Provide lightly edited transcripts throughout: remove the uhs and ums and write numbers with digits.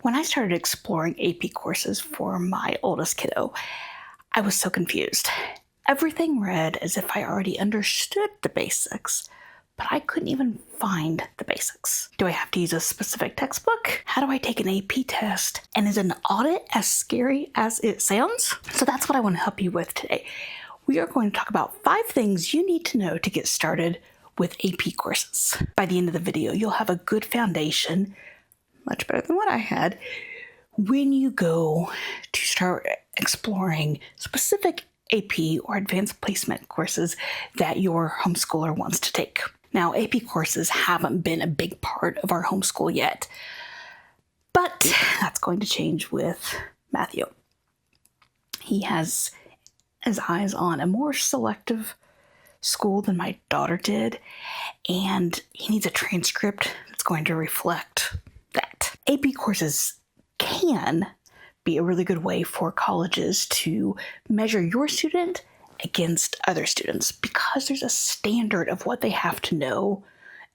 When I started exploring AP courses for my oldest kiddo, I was so confused. Everything read as if I already understood the basics, but I couldn't even find the basics. Do I have to use a specific textbook? How do I take an AP test? And is an audit as scary as it sounds? So that's what I want to help you with today. We are going to talk about 5 things you need to know to get started with AP courses. By the end of the video, you'll have a good foundation, much better than what I had, when you go to start exploring specific AP or advanced placement courses that your homeschooler wants to take. Now, AP courses haven't been a big part of our homeschool yet, but that's going to change with Matthew. He has his eyes on a more selective school than my daughter did, and he needs a transcript that's going to reflect that. AP courses can be a really good way for colleges to measure your student against other students because there's a standard of what they have to know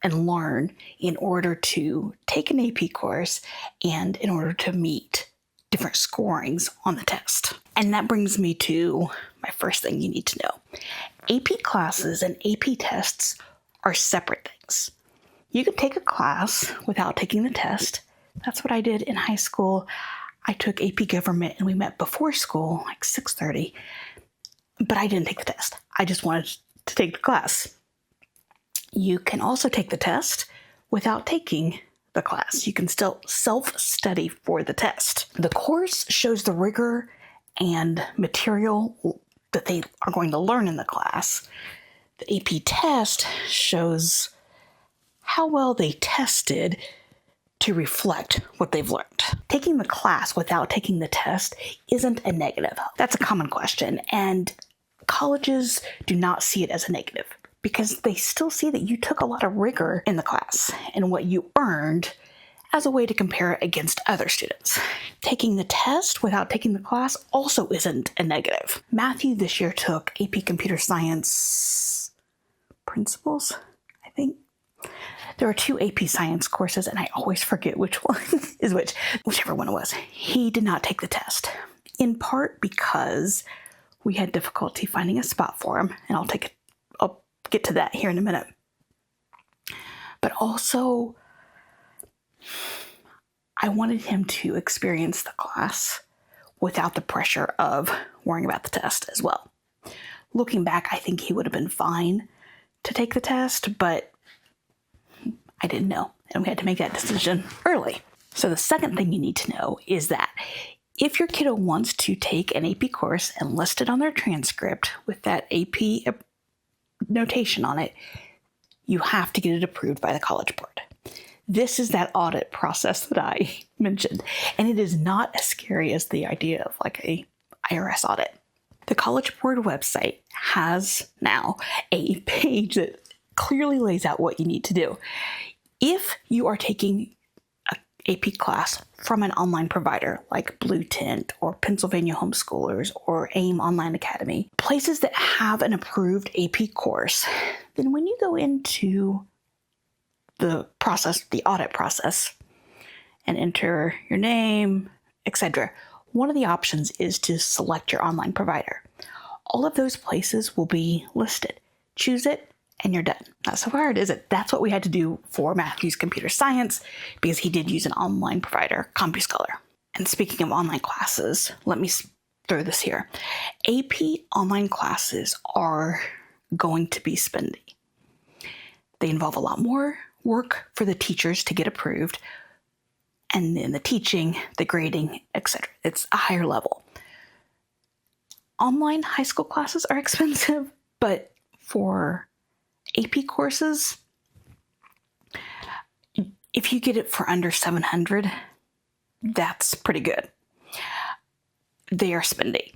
and learn in order to take an AP course and in order to meet different scorings on the test. And that brings me to my first thing you need to know. AP classes and AP tests are separate things. You can take a class without taking the test. That's what I did in high school. I took AP Government and we met before school, like 6:30, but I didn't take the test. I just wanted to take the class. You can also take the test without taking the class. You can still self-study for the test. The course shows the rigor and material that they are going to learn in the class. The AP test shows how well they tested to reflect what they've learned. Taking the class without taking the test isn't a negative. That's a common question, and colleges do not see it as a negative because they still see that you took a lot of rigor in the class and what you earned as a way to compare it against other students. Taking the test without taking the class also isn't a negative. Matthew this year took AP Computer Science Principles, I think. There are 2 AP Science courses, and I always forget which one is whichever one it was. He did not take the test, in part because we had difficulty finding a spot for him, and I'll get to that here in a minute. But also, I wanted him to experience the class without the pressure of worrying about the test as well. Looking back, I think he would have been fine to take the test, but I didn't know, and we had to make that decision early. So the second thing you need to know is that if your kiddo wants to take an AP course and list it on their transcript with that AP notation on it, you have to get it approved by the College Board. This is that audit process that I mentioned, and it is not as scary as the idea of like a IRS audit. The College Board website has now a page that clearly lays out what you need to do. If you are taking an AP class from an online provider like Blue Tent or Pennsylvania Homeschoolers or AIM Online Academy, places that have an approved AP course, then when you go into the process, the audit process, and enter your name, etc., one of the options is to select your online provider. All of those places will be listed. Choose it, and you're done. Not so hard, is it? That's what we had to do for Matthew's computer science because he did use an online provider, CompuScholar. And speaking of online classes, let me throw this here. AP online classes are going to be spendy. They involve a lot more work for the teachers to get approved, and then the teaching, the grading, etc. It's a higher level. Online high school classes are expensive, but for AP courses, if you get it for under $700, that's pretty good. They are spendy,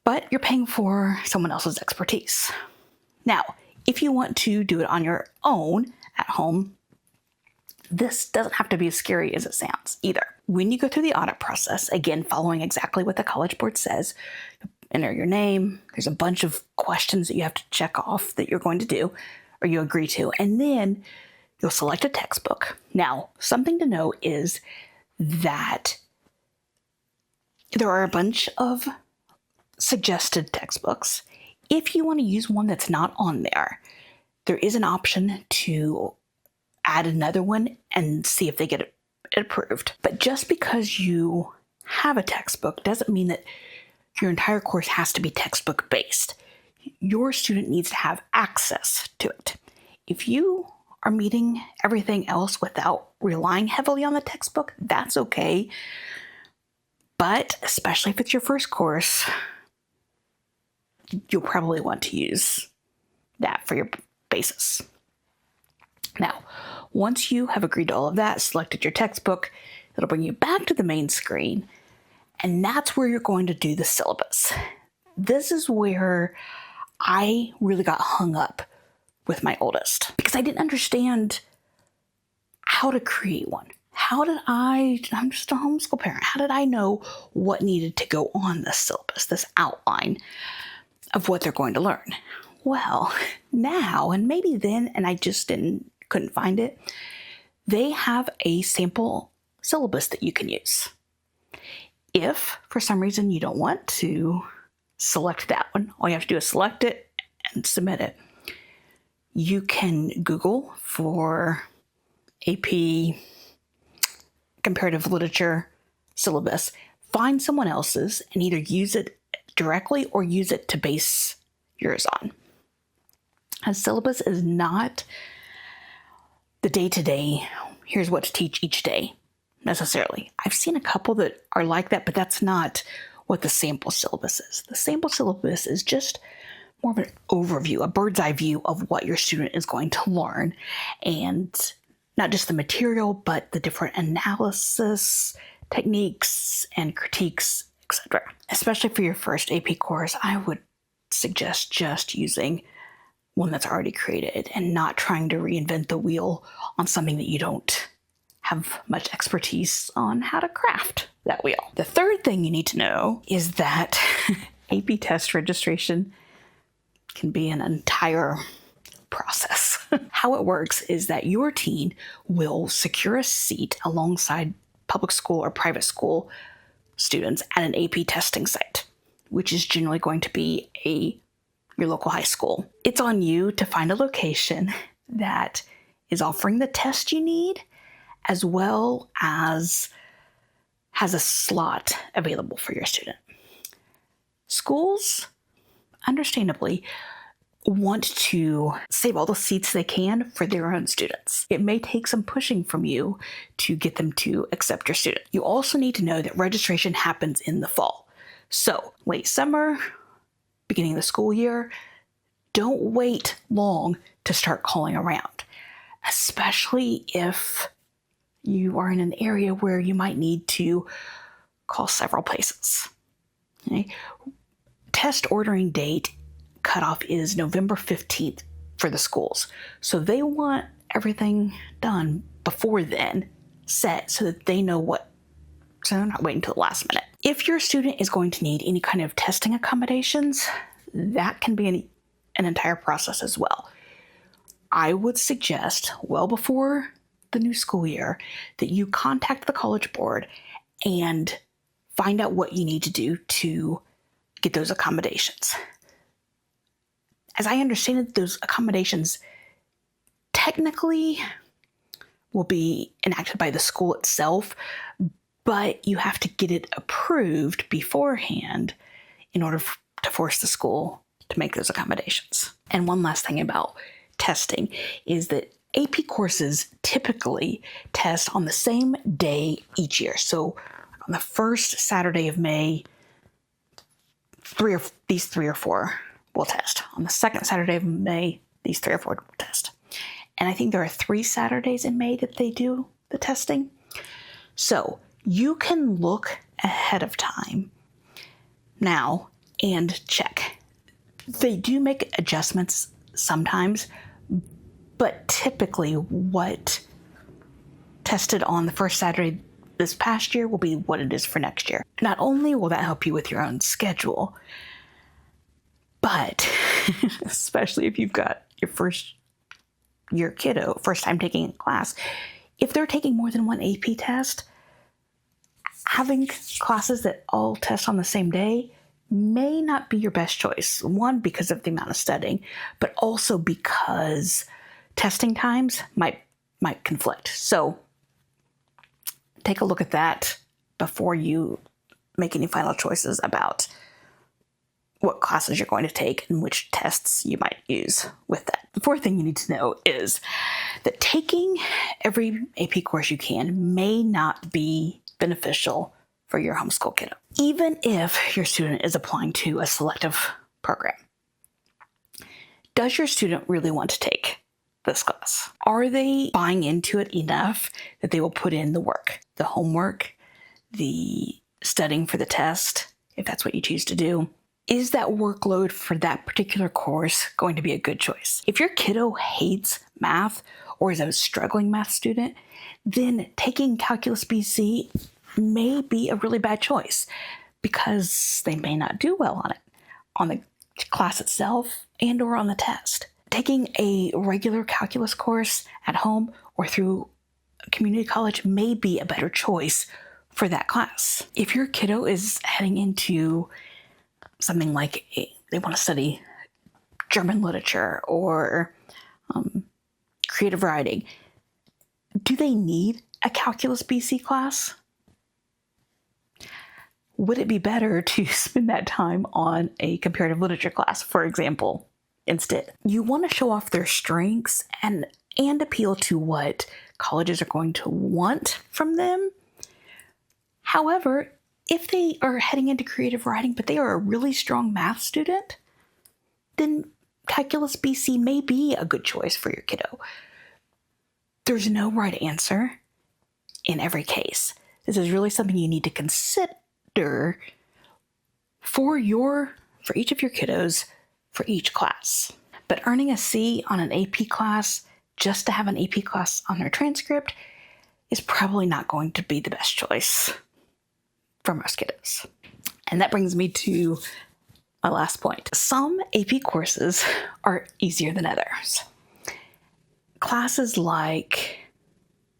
but you're paying for someone else's expertise. Now, if you want to do it on your own at home, this doesn't have to be as scary as it sounds either. When you go through the audit process, again, following exactly what the College Board says, enter your name. There's a bunch of questions that you have to check off that you're going to do or you agree to, and then you'll select a textbook. Now, something to know is that there are a bunch of suggested textbooks. If you want to use one that's not on there, there is an option to add another one and see if they get it approved. But just because you have a textbook doesn't mean that your entire course has to be textbook based. Your student needs to have access to it. If you are meeting everything else without relying heavily on the textbook, that's okay. But especially if it's your first course, you'll probably want to use that for your basis. Now, once you have agreed to all of that, selected your textbook, it'll bring you back to the main screen, and that's where you're going to do the syllabus. This is where I really got hung up with my oldest because I didn't understand how to create one. I'm just a homeschool parent. How did I know what needed to go on this syllabus, this outline of what they're going to learn? Well, now, and maybe then, and I just couldn't find it, they have a sample syllabus that you can use. If, for some reason, you don't want to select that one, all you have to do is select it and submit it. You can Google for AP comparative literature syllabus, find someone else's, and either use it directly or use it to base yours on. A syllabus is not the day-to-day, here's what to teach each day, necessarily. I've seen a couple that are like that, but that's not what the sample syllabus is. The sample syllabus is just more of an overview, a bird's eye view of what your student is going to learn, and not just the material, but the different analysis techniques and critiques, etc. Especially for your first AP course, I would suggest just using one that's already created and not trying to reinvent the wheel on something that you don't have much expertise on how to craft that wheel. The third thing you need to know is that AP test registration can be an entire process. How it works is that your teen will secure a seat alongside public school or private school students at an AP testing site, which is generally going to be your local high school. It's on you to find a location that is offering the test you need, as well as has a slot available for your student. Schools, understandably, want to save all the seats they can for their own students. It may take some pushing from you to get them to accept your student. You also need to know that registration happens in the fall. So late summer, beginning of the school year, don't wait long to start calling around, especially if you are in an area where you might need to call several places. Okay? Test ordering date cutoff is November 15th for the schools. So they want everything done before then, set, so that they know so they're not waiting until the last minute. If your student is going to need any kind of testing accommodations, that can be an entire process as well. I would suggest, well before the new school year, that you contact the college board and find out what you need to do to get those accommodations. As I understand it, those accommodations technically will be enacted by the school itself, but you have to get it approved beforehand in order to force the school to make those accommodations. And one last thing about testing is that AP courses typically test on the same day each year. So on the first Saturday of May, these three or four will test. On the second Saturday of May, these 3 or 4 will test. And I think there are 3 Saturdays in May that they do the testing. So you can look ahead of time now and check. They do make adjustments sometimes, but typically what tested on the first Saturday this past year will be what it is for next year. Not only will that help you with your own schedule, but especially if you've got your kiddo first time taking a class, if they're taking more than one AP test, having classes that all test on the same day may not be your best choice. One, because of the amount of studying, but also because testing times might conflict. So take a look at that before you make any final choices about what classes you're going to take and which tests you might use with that. The fourth thing you need to know is that taking every AP course you can may not be beneficial for your homeschool kiddo, even if your student is applying to a selective program. Does your student really want to take this class? Are they buying into it enough that they will put in the work, the homework, the studying for the test, if that's what you choose to do? Is that workload for that particular course going to be a good choice? If your kiddo hates math or is a struggling math student, then taking Calculus BC may be a really bad choice because they may not do well on it, on the class itself and or on the test. Taking a regular calculus course at home or through community college may be a better choice for that class. If your kiddo is heading into something like they want to study German literature or creative writing, do they need a Calculus BC class? Would it be better to spend that time on a comparative literature class, for example, instead? You want to show off their strengths and appeal to what colleges are going to want from them. However, if they are heading into creative writing, but they are a really strong math student, then Calculus BC may be a good choice for your kiddo. There's no right answer in every case. This is really something you need to consider for each of your kiddos for each class. But earning a C on an AP class just to have an AP class on their transcript is probably not going to be the best choice for most kiddos. And that brings me to my last point. Some AP courses are easier than others. Classes like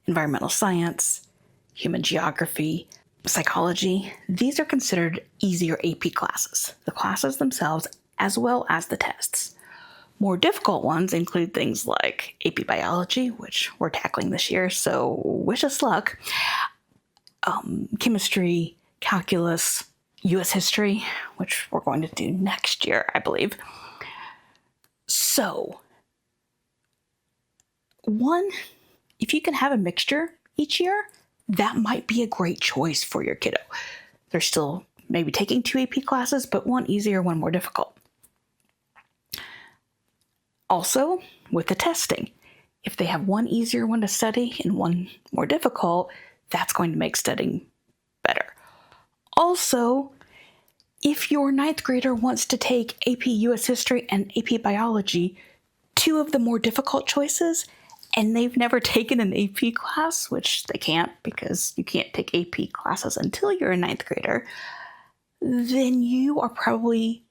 environmental science, human geography, psychology, these are considered easier AP classes, the classes themselves as well as the tests. More difficult ones include things like AP biology, which we're tackling this year, so wish us luck, chemistry, calculus, US history, which we're going to do next year, I believe. So, if you can have a mixture each year, that might be a great choice for your kiddo. They're still maybe taking 2 AP classes, but one easier, one more difficult. Also, with the testing, if they have one easier one to study and one more difficult, that's going to make studying better. Also, if your 9th grader wants to take AP US History and AP Biology, 2 of the more difficult choices, and they've never taken an AP class, which they can't because you can't take AP classes until you're a 9th grader, then you are probably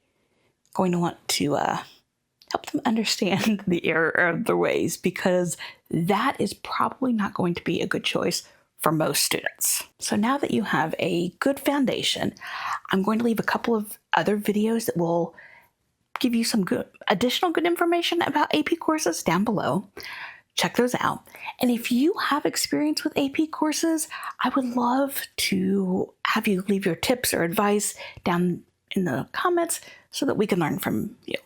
going to want to help them understand the error of their ways, because that is probably not going to be a good choice for most students. So now that you have a good foundation, I'm going to leave a couple of other videos that will give you some additional good information about AP courses down below. Check those out. And if you have experience with AP courses, I would love to have you leave your tips or advice down in the comments so that we can learn from you.